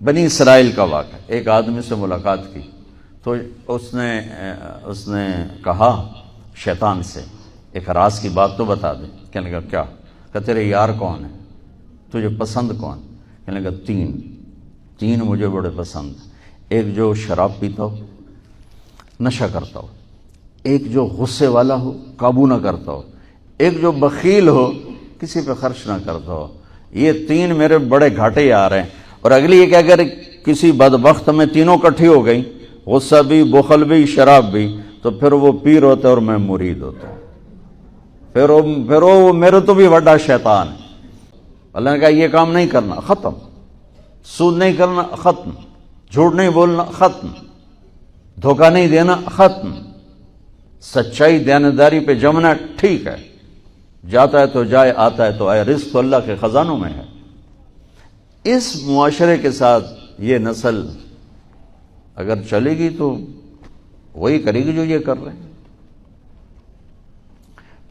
بنی اسرائیل کا واقعہ، ایک آدمی سے ملاقات کی تو اس نے کہا شیطان سے ایک راز کی بات تو بتا دے۔ کہنے لگا کیا؟ کہ تیرے یار کون ہیں، تجھے پسند کون؟ کہنے لگا تین مجھے بڑے پسند ہیں، ایک جو شراب پیتا ہو، نشہ کرتا ہو، ایک جو غصے والا ہو، قابو نہ کرتا ہو، ایک جو بخیل ہو، کسی پہ خرچ نہ کرتا ہو۔ یہ تین میرے بڑے گھاٹے آ رہے ہیں۔ اور اگلی یہ کہ اگر کسی بدبخت میں تینوں کٹھی ہو گئی، غصہ بھی، بخل بھی، شراب بھی، تو پھر وہ پیر ہوتا ہے اور میں مرید ہوتا ہوں، پھر وہ میرے تو بھی بڑا شیطان ہے۔ اللہ نے کہا یہ کام نہیں کرنا، ختم۔ سود نہیں کرنا، ختم۔ جھوٹ نہیں بولنا، ختم۔ دھوکہ نہیں دینا، ختم۔ سچائی دیانتداری پہ جمنا ٹھیک ہے، جاتا ہے تو جائے، آتا ہے تو آئے، رزق تو اللہ کے خزانوں میں ہے۔ اس معاشرے کے ساتھ یہ نسل اگر چلے گی تو وہی کرے گی جو یہ کر رہے ہیں۔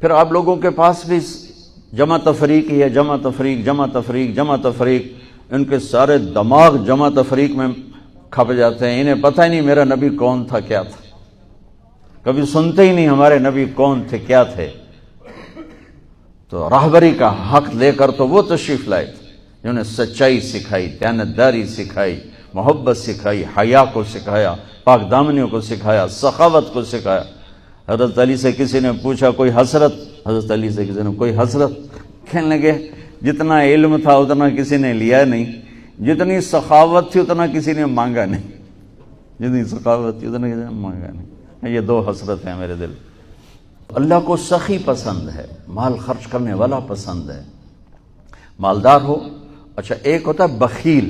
پھر آپ لوگوں کے پاس بھی جمع تفریق ہی ہے، جمع تفریق، ان کے سارے دماغ جمع تفریق میں کھپ جاتے ہیں۔ انہیں پتہ ہی نہیں میرا نبی کون تھا، کیا تھا، کبھی سنتے ہی نہیں ہمارے نبی کون تھے، کیا تھے۔ تو راہبری کا حق لے کر تو وہ تشریف لائے تھے جنہوں نے سچائی سکھائی، دیانتداری سکھائی، محبت سکھائی، حیا کو سکھایا، پاک دامنیوں کو سکھایا، سخاوت کو سکھایا۔ حضرت علی سے کسی نے پوچھا کوئی حسرت، حضرت علی سے کسی نے کوئی حسرت، کہنے لگے جتنا علم تھا اتنا کسی نے لیا نہیں، جتنی سخاوت تھی اتنا کسی نے مانگا نہیں، جتنی سخاوت تھی اتنا کسی نے مانگا نہیں۔ یہ دو حسرت ہیں میرے دل۔ اللہ کو سخی پسند ہے، مال خرچ کرنے والا پسند ہے، مالدار ہو۔ اچھا ایک ہوتا ہے بخیل،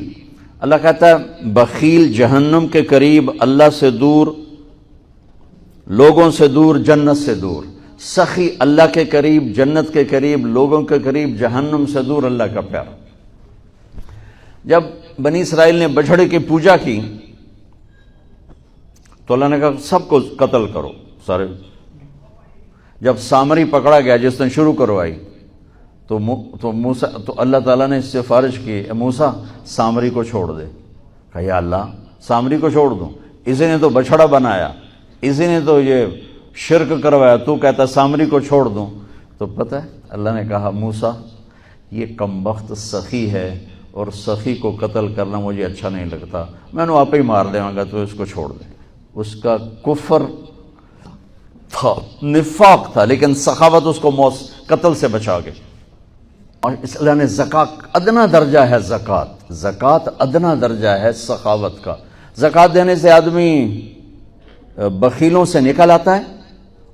اللہ کہتا ہے بخیل جہنم کے قریب، اللہ سے دور، لوگوں سے دور، جنت سے دور۔ سخی اللہ کے قریب، جنت کے قریب، لوگوں کے قریب، جہنم سے دور، اللہ کا پیار۔ جب بنی اسرائیل نے بچھڑے کی پوجا کی تو اللہ نے کہا سب کو قتل کرو، سارے۔ جب سامری پکڑا گیا جس نے شروع کروائی تو اللہ تعالیٰ نے اس سے سفارش کی، اے موسیٰ سامری کو چھوڑ دے۔ کہا یا اللہ سامری کو چھوڑ دوں؟ اسی نے تو بچھڑا بنایا، اسی نے تو یہ شرک کروایا، تو کہتا سامری کو چھوڑ دوں؟ تو پتہ ہے اللہ نے کہا موسیٰ یہ کمبخت سخی ہے اور سخی کو قتل کرنا مجھے اچھا نہیں لگتا، میں نے آپ ہی مار دے گا، تو اس کو چھوڑ دے۔ اس کا کفر تھا، نفاق تھا، لیکن سخاوت اس کو قتل سے بچا گئی۔ اور اس اللہ نے زکوٰۃ ادنا درجہ ہے، زکوٰۃ ادنا درجہ ہے سخاوت کا۔ زکوٰۃ دینے سے آدمی بخیلوں سے نکل آتا ہے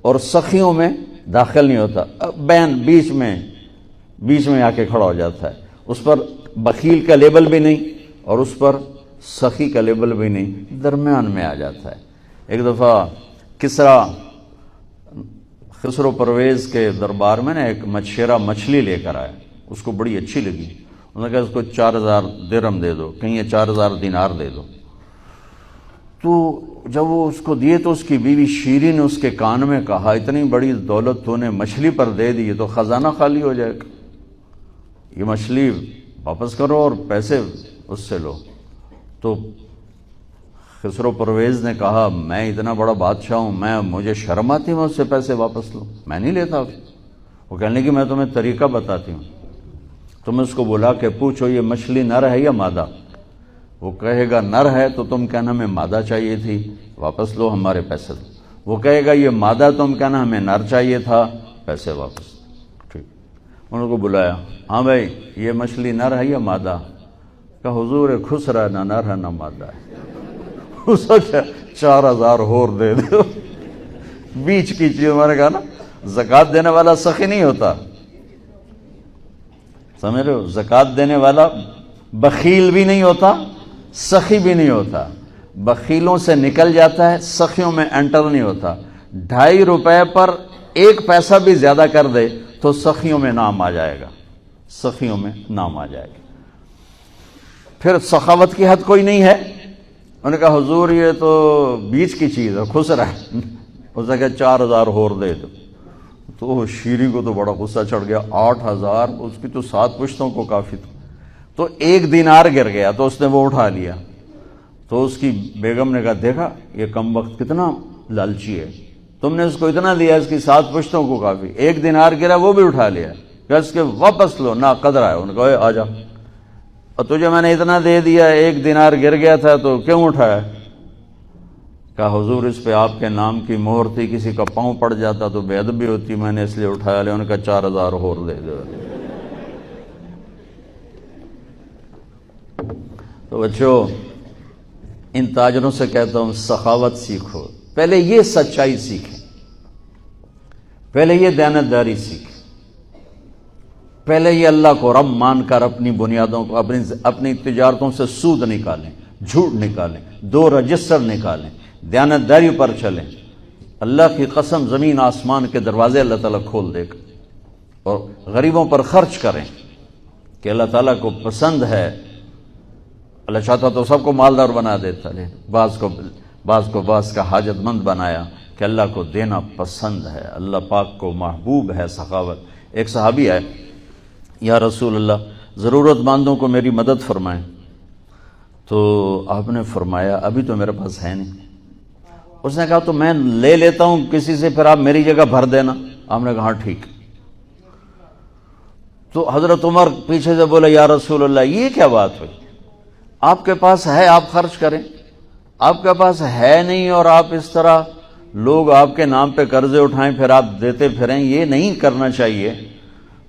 اور سخیوں میں داخل نہیں ہوتا، بین بیچ میں آ کے کھڑا ہو جاتا ہے۔ اس پر بخیل کا لیبل بھی نہیں اور اس پر سخی کا لیبل بھی نہیں، درمیان میں آ جاتا ہے۔ ایک دفعہ خسرو پرویز کے دربار میں نا ایک مچھیرا مچھلی لے کر آیا، اس کو بڑی اچھی لگی، انہوں نے کہا اس کو 4000 درہم دے دو، کہیں یہ 4000 دینار دے دو۔ تو جب وہ اس کو دیے تو اس کی بیوی شیری نے اس کے کان میں کہا اتنی بڑی دولت تو نے مچھلی پر دے دی، تو خزانہ خالی ہو جائے گا، یہ مچھلی واپس کرو اور پیسے اس سے لو۔ تو خسرو پرویز نے کہا میں اتنا بڑا بادشاہ ہوں، مجھے شرم آتی میں اس سے پیسے واپس لوں، میں نہیں لیتا۔ وہ کہنے لگی میں تمہیں طریقہ بتاتی ہوں، تم اس کو بلا کے پوچھو یہ مچھلی نر ہے یا مادہ، وہ کہے گا نر ہے تو تم کہنا ہمیں مادہ چاہیے تھی، واپس لو ہمارے پیسے دو۔ وہ کہے گا یہ مادہ، تم کہنا ہمیں نر چاہیے تھا، پیسے واپس۔ ٹھیک، انہوں کو بلایا، ہاں بھائی یہ مچھلی نر ہے یا مادہ؟ کہ حضور خسرا نہ نر ہے نہ مادہ ہے۔ اس کو 4000 اور دے دو، بیچ کی چیز۔ ہمارے کہا نا زکوٰۃ دینے والا سخی نہیں ہوتا، سمجھ رہے ہو؟ زکوٰۃ دینے والا بخیل بھی نہیں ہوتا، سخی بھی نہیں ہوتا، بخیلوں سے نکل جاتا ہے، سخیوں میں انٹر نہیں ہوتا۔ 2.5 روپے پر 1 پیسہ بھی زیادہ کر دے تو سخیوں میں نام آ جائے گا، سخیوں میں نام آ جائے گا۔ پھر سخاوت کی حد کوئی نہیں ہے۔ انہوں نے کہا حضور یہ تو بیچ کی چیز ہے، خسرا ہے۔ اس نے کہا 4000 اور دے دو۔ تو شیری کو تو بڑا غصہ چڑھ گیا، 8000، اس کی تو 7 پشتوں کو کافی تھا۔ تو 1 دینار گر گیا تو اس نے وہ اٹھا لیا. تو اس کی بیگم نے کہا دیکھا یہ کم وقت کتنا لالچی ہے, تم نے اس کو اتنا دیا, اس کی 7 پشتوں کو کافی. 1 دینار گرا وہ بھی اٹھا لیا, کہ اس کے واپس لو, نہ قدر ہے. ان کو آ جا, اور تجھے میں نے اتنا دے دیا, 1 دینار گر گیا تھا تو کیوں اٹھایا؟ کہا حضور اس پہ آپ کے نام کی مہر تھی, کسی کا پاؤں پڑ جاتا تو بے ادبی ہوتی, میں نے اس لیے اٹھایا لیا. ان کا 4000 اور دے دو. تو بچوں, ان تاجروں سے کہتا ہوں سخاوت سیکھو. پہلے یہ سچائی سیکھیں, پہلے یہ دیانتداری سیکھیں, پہلے یہ اللہ کو رب مان کر اپنی بنیادوں کو, اپنی تجارتوں سے سود نکالیں, جھوٹ نکالیں, 2 رجسٹر نکالیں, دیانتداری پر چلیں. اللہ کی قسم زمین آسمان کے دروازے اللہ تعالیٰ کھول دے گا. اور غریبوں پر خرچ کریں کہ اللہ تعالیٰ کو پسند ہے. اللہ چاہتا تو سب کو مالدار بنا دیتا, لیکن بعض کا حاجت مند بنایا کہ اللہ کو دینا پسند ہے, اللہ پاک کو محبوب ہے سخاوت. ایک صحابی آئے, یا رسول اللہ ضرورت مندوں کو میری مدد فرمائیں. تو آپ نے فرمایا ابھی تو میرے پاس ہے نہیں. اس نے کہا تو میں لے لیتا ہوں کسی سے, پھر آپ میری جگہ بھر دینا. آپ نے کہا ہاں ٹھیک. تو حضرت عمر پیچھے سے بولے یا رسول اللہ یہ کیا بات ہوئی, آپ کے پاس ہے آپ خرچ کریں, آپ کے پاس ہے نہیں اور آپ اس طرح لوگ آپ کے نام پہ قرضے اٹھائیں پھر آپ دیتے پھریں, یہ نہیں کرنا چاہیے.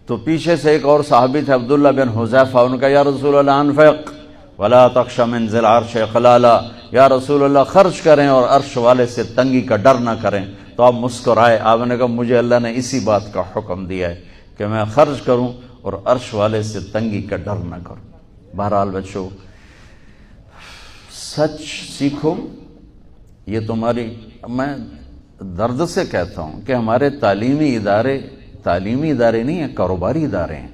تو پیچھے سے ایک اور صحابی تھے عبداللہ بن حذیفہ, ان کا یا رسول اللہ انفق ولا تخش من ذی العرش خلالا, یا رسول اللہ خرچ کریں اور عرش والے سے تنگی کا ڈر نہ کریں. تو آپ مسکرائے, آپ نے کہا مجھے اللہ نے اسی بات کا حکم دیا ہے کہ میں خرچ کروں اور عرش والے سے تنگی کا ڈر نہ کروں. بہرحال بچوں سچ سیکھو. یہ تمہاری, میں درد سے کہتا ہوں کہ ہمارے تعلیمی ادارے نہیں ہیں, کاروباری ادارے ہیں.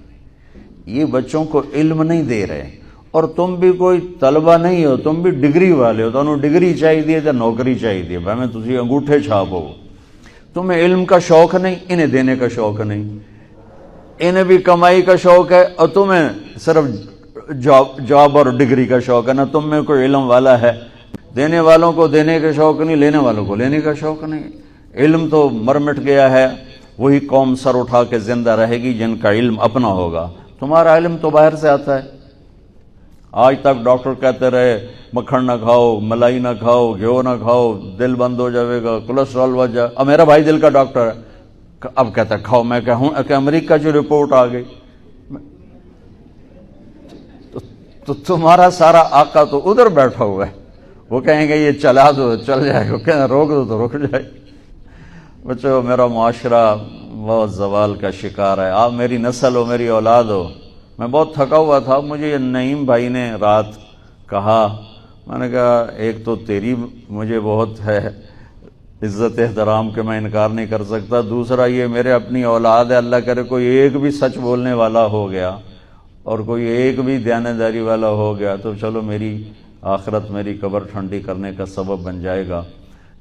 یہ بچوں کو علم نہیں دے رہے, اور تم بھی کوئی طلبہ نہیں ہو, تم بھی ڈگری والے ہو. تو انہوں ڈگری چاہیے یا نوکری چاہیے, بھائی میں تجھے انگوٹھے چھاپ ہو. تمہیں علم کا شوق نہیں, انہیں دینے کا شوق نہیں. انہیں بھی کمائی کا شوق ہے اور تمہیں صرف جاب اور ڈگری کا شوق ہے. نہ تم میں کوئی علم والا ہے. دینے والوں کو دینے کا شوق نہیں, لینے والوں کو لینے کا شوق نہیں. علم تو مر مٹ گیا ہے. وہی قوم سر اٹھا کے زندہ رہے گی جن کا علم اپنا ہوگا. تمہارا علم تو باہر سے آتا ہے. آج تک ڈاکٹر کہتے رہے مکھن نہ کھاؤ, ملائی نہ کھاؤ, گھیو نہ کھاؤ, دل بند ہو جائے گا, کولیسٹرول بڑھ جائے. اب میرا بھائی دل کا ڈاکٹر ہے, اب کہتا ہے کھاؤ. میں کہوں کہ امریکہ کی رپورٹ آ گئی, تو تمہارا سارا آقا تو ادھر بیٹھا ہوا ہے. وہ کہیں گے یہ چلا دو چل جائے گا, کہیں روک دو تو رک جائے. بچوں میرا معاشرہ بہت زوال کا شکار ہے. آپ میری نسل ہو, میری اولاد ہو. میں بہت تھکا ہوا تھا, مجھے نعیم بھائی نے رات کہا, میں نے کہا ایک تو تیری مجھے بہت ہے عزت احترام کہ میں انکار نہیں کر سکتا, دوسرا یہ میرے اپنی اولاد ہے, اللہ کرے کوئی ایک بھی سچ بولنے والا ہو گیا اور کوئی ایک بھی دیانتداری والا ہو گیا تو چلو میری آخرت, میری قبر ٹھنڈی کرنے کا سبب بن جائے گا.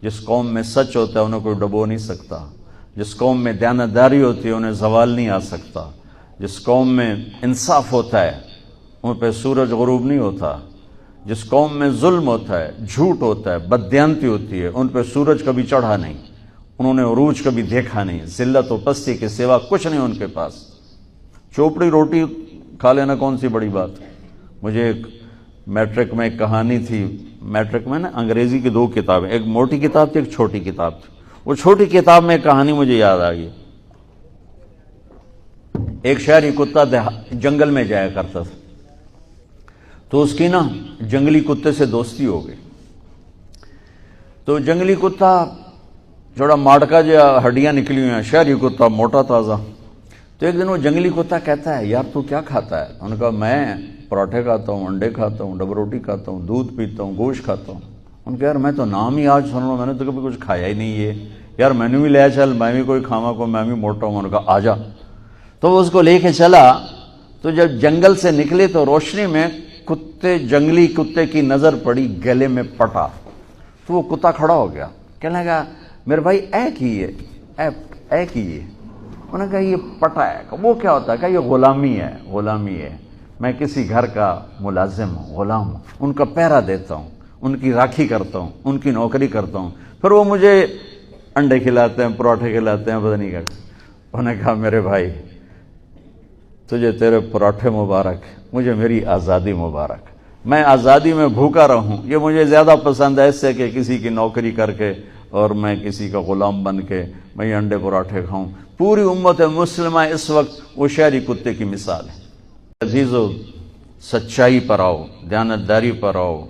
جس قوم میں سچ ہوتا ہے انہیں کوئی ڈبو نہیں سکتا. جس قوم میں دیانتداری ہوتی ہے انہیں زوال نہیں آ سکتا. جس قوم میں انصاف ہوتا ہے ان پہ سورج غروب نہیں ہوتا. جس قوم میں ظلم ہوتا ہے, جھوٹ ہوتا ہے, بددیانتی ہوتی ہے, ان پہ سورج کبھی چڑھا نہیں, انہوں نے عروج کبھی دیکھا نہیں. ذلت و پستی کے سوا کچھ نہیں ان کے پاس. چوپڑی روٹی کھا لینا کون سی بڑی بات. مجھے ایک میٹرک میں ایک کہانی تھی. میٹرک میں نا انگریزی کی 2 کتابیں, ایک موٹی کتاب تھی ایک چھوٹی کتاب تھی. وہ چھوٹی کتاب میں ایک کہانی مجھے یاد آ گئی. ایک شہری کتا جنگل میں جایا کرتا تھا, تو اس کی نا جنگلی کتے سے دوستی ہو گئی. تو جنگلی کتا تھوڑا ماٹکا جو ہڈیاں نکلی ہوئی ہیں, شہری کتا موٹا تازہ. تو ایک دن وہ جنگلی کتا کہتا ہے یار تو کیا کھاتا ہے؟ انہوں نے کہا میں پراٹھے کھاتا ہوں, انڈے کھاتا ہوں, ڈبل روٹی کھاتا ہوں, دودھ پیتا ہوں, گوشت کھاتا ہوں. ان کہ یار میں تو نام ہی آج سن رہا ہوں, میں نے تو کبھی کچھ کھایا ہی نہیں ہے یار, میں نے بھی لے چل, میں بھی کوئی کھاوا کو, میں بھی موٹا ہوں. انہوں نے کہا آ جا. تو وہ اس کو لے کے چلا. تو جب جنگل سے نکلے تو روشنی میں جنگلی کتے کی نظر پڑی گلے میں پٹا. تو وہ کتا کھڑا ہو گیا, کہنے لگا میرے بھائی اے کیے. انہوں نے کہا یہ پٹا ہے. وہ کیا ہوتا ہے؟ کہ یہ غلامی ہے. میں کسی گھر کا ملازم ہوں، غلام ہوں، ان کا پہرا دیتا ہوں، ان کی راکھی کرتا ہوں، ان کی نوکری کرتا ہوں، پھر وہ مجھے انڈے کھلاتے ہیں، پراٹھے کھلاتے ہیں، پتہ نہیں کیا۔ انہوں نے کہا میرے بھائی تجھے تیرے پراٹھے مبارک، مجھے میری آزادی مبارک، میں آزادی میں بھوکا رہوں، یہ مجھے زیادہ پسند ہے اس سے کہ کسی کی نوکری کر کے اور میں کسی کا غلام بن کے میں یہ انڈے پراٹھے کھاؤں۔ پوری امت مسلمہ اس وقت وہ شہری کتے کی مثال ہے۔ عزیزو، سچائی پر آؤ، دیانتداری پر آؤ،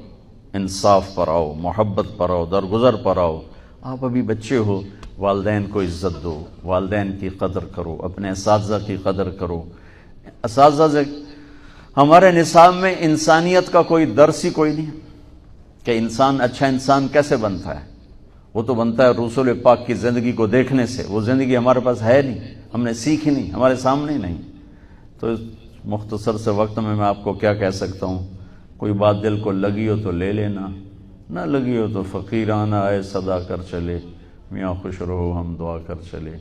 انصاف پر آؤ، محبت پر آؤ، درگزر پر آؤ۔ آپ ابھی بچے ہو، والدین کو عزت دو، والدین کی قدر کرو، اپنے اساتذہ کی قدر کرو۔ اساتذہ سے ہمارے نصاب میں انسانیت کا کوئی درس ہی کوئی نہیں کہ انسان اچھا انسان کیسے بنتا ہے۔ وہ تو بنتا ہے رسول پاک کی زندگی کو دیکھنے سے، وہ زندگی ہمارے پاس ہے نہیں، ہم نے سیکھی نہیں، ہمارے سامنے نہیں۔ تو اس مختصر سے وقت میں آپ کو کیا کہہ سکتا ہوں، کوئی بات دل کو لگی ہو تو لے لینا، نہ لگی ہو تو فقیرانہ آئے صدا کر چلے، میاں خوش رہو ہم دعا کر چلے۔